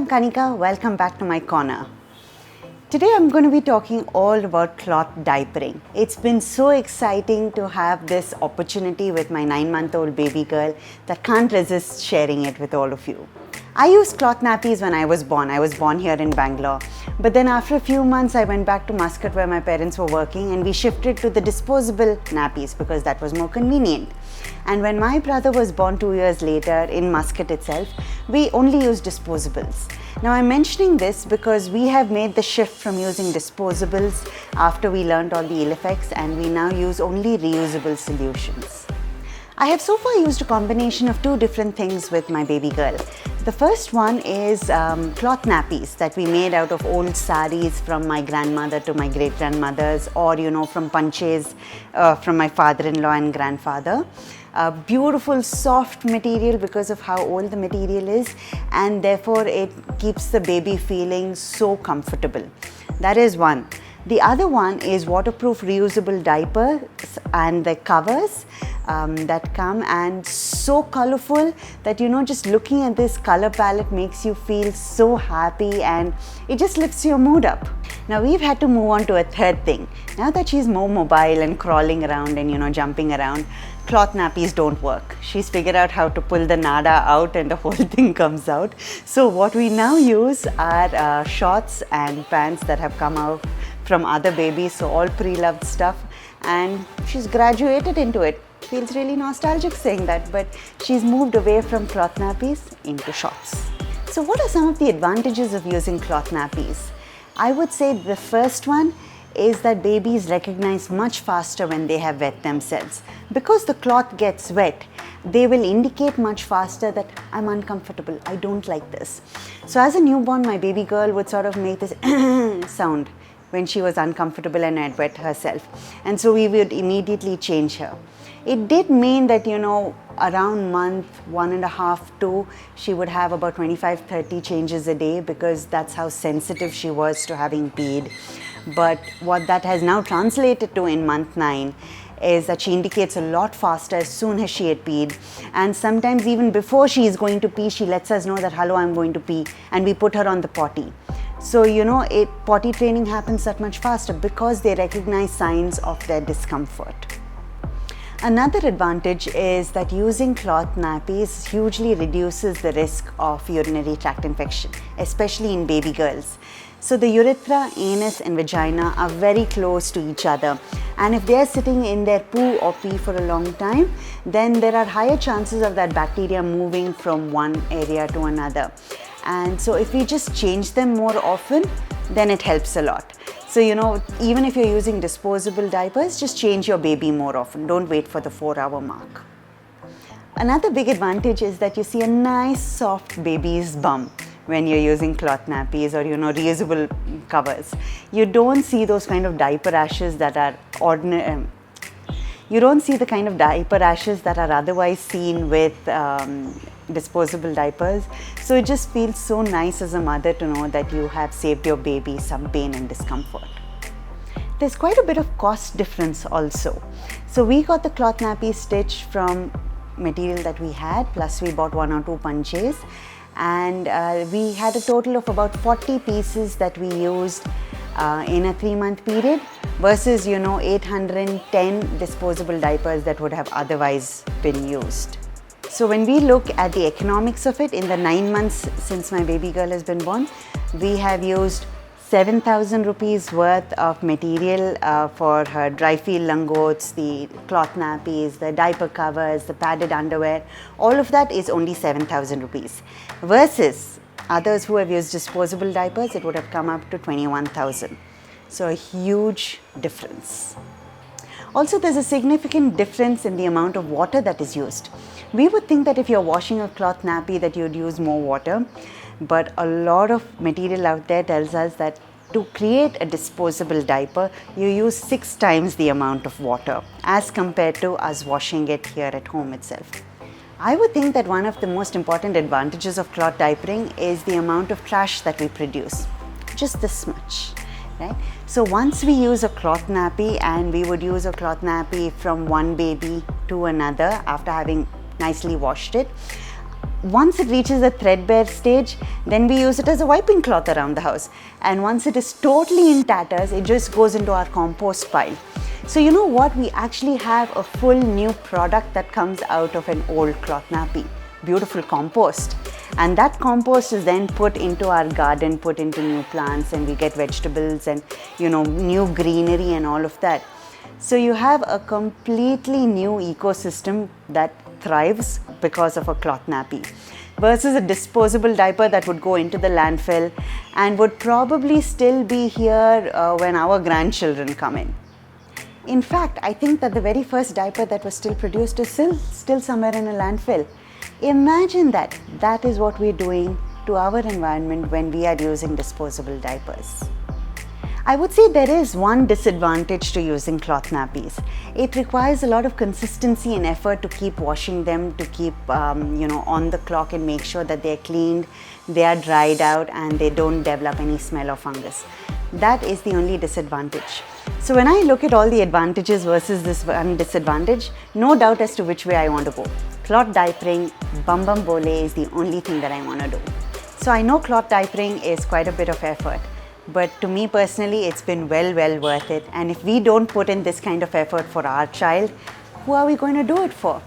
I'm Kanika, welcome back to my corner. Today I'm going to be talking all about cloth diapering. It's been so exciting to have this opportunity with my 9-month-old baby girl that can't resist sharing it with all of you. I used cloth nappies when I was born. I was born here in Bangalore. But then after a few months, I went back to Muscat where my parents were working, and we shifted to the disposable nappies because that was more convenient. And when my brother was born 2 years later in Muscat itself, we only used disposables. Now I'm mentioning this because we have made the shift from using disposables after we learned all the ill effects, and we now use only reusable solutions. I have so far used a combination of two different things with my baby girl. The first one is cloth nappies that we made out of old saris from my grandmother to my great-grandmothers, or from punches from my father-in-law and grandfather. Beautiful soft material because of how old the material is, and therefore it keeps the baby feeling so comfortable. That is one. The other one is waterproof reusable diapers and the covers that come, and so colorful that just looking at this color palette makes you feel so happy, and it just lifts your mood up. Now we've had to move on to a third thing. Now that she's more mobile and crawling around and jumping around, cloth nappies don't work. She's figured out how to pull the nada out and the whole thing comes out. So what we now use are shorts and pants that have come out from other babies, so all pre-loved stuff, and she's graduated into it. Feels really nostalgic saying that, but she's moved away from cloth nappies into shorts. So what are some of the advantages of using cloth nappies? I would say the first one is that babies recognize much faster when they have wet themselves. Because the cloth gets wet, they will indicate much faster that I'm uncomfortable, I don't like this. So as a newborn, my baby girl would sort of make this sound when she was uncomfortable and had wet herself. And so we would immediately change her. It did mean that, around month 1.5, 2, she would have about 25-30 changes a day because that's how sensitive she was to having peed. But what that has now translated to in month 9 is that she indicates a lot faster as soon as she had peed. And sometimes even before she is going to pee, she lets us know that, hello, I'm going to pee, and we put her on the potty. So, potty training happens that much faster because they recognize signs of their discomfort. Another advantage is that using cloth nappies hugely reduces the risk of urinary tract infection, especially in baby girls. So the urethra, anus and vagina are very close to each other, and if they are sitting in their poo or pee for a long time, then there are higher chances of that bacteria moving from one area to another. And so if we just change them more often, then it helps a lot. So, even if you're using disposable diapers, just change your baby more often. Don't wait for the 4-hour mark. Another big advantage is that you see a nice soft baby's bum when you're using cloth nappies or, reusable covers. You don't see those kind of diaper rashes that are ordinary. You don't see the kind of diaper rashes that are otherwise seen with disposable diapers. So it just feels so nice as a mother to know that you have saved your baby some pain and discomfort. There's quite a bit of cost difference also. So we got the cloth nappy stitched from material that we had, plus we bought 1 or 2 punches, and we had a total of about 40 pieces that we used in a 3-month period versus 810 disposable diapers that would have otherwise been used. So when we look at the economics of it, in the 9 months since my baby girl has been born, we have used 7,000 rupees worth of material for her dry feel langots, the cloth nappies, the diaper covers, the padded underwear. All of that is only 7,000 rupees versus others who have used disposable diapers, it would have come up to 21,000. So a huge difference. Also, there's a significant difference in the amount of water that is used. We would think that if you're washing a cloth nappy that you'd use more water, but a lot of material out there tells us that to create a disposable diaper, you use 6 times the amount of water as compared to us washing it here at home itself. I would think that one of the most important advantages of cloth diapering is the amount of trash that we produce, just this much. Right? So once we use a cloth nappy, and we would use a cloth nappy from one baby to another after having nicely washed it, Once it reaches the threadbare stage, then we use it as a wiping cloth around the house. And once it is totally in tatters, it just goes into our compost pile. So you know what? We actually have a full new product that comes out of an old cloth nappy. Beautiful compost. And that compost is then put into our garden, put into new plants, and we get vegetables and, you know, new greenery and all of that. So you have a completely new ecosystem that thrives because of a cloth nappy, versus a disposable diaper that would go into the landfill and would probably still be here when our grandchildren come in. In fact, I think that the very first diaper that was still produced is still somewhere in a landfill. Imagine that. That is what we're doing to our environment when we are using disposable diapers. I would say there is one disadvantage to using cloth nappies. It requires a lot of consistency and effort to keep washing them, to keep on the clock and make sure that they're cleaned, they are dried out, and they don't develop any smell or fungus. That is the only disadvantage. So when I look at all the advantages versus this one disadvantage, no doubt as to which way I want to go. Cloth diapering, bum bum bole is the only thing that I want to do. So I know cloth diapering is quite a bit of effort, but to me personally, it's been well worth it. And if we don't put in this kind of effort for our child, who are we going to do it for?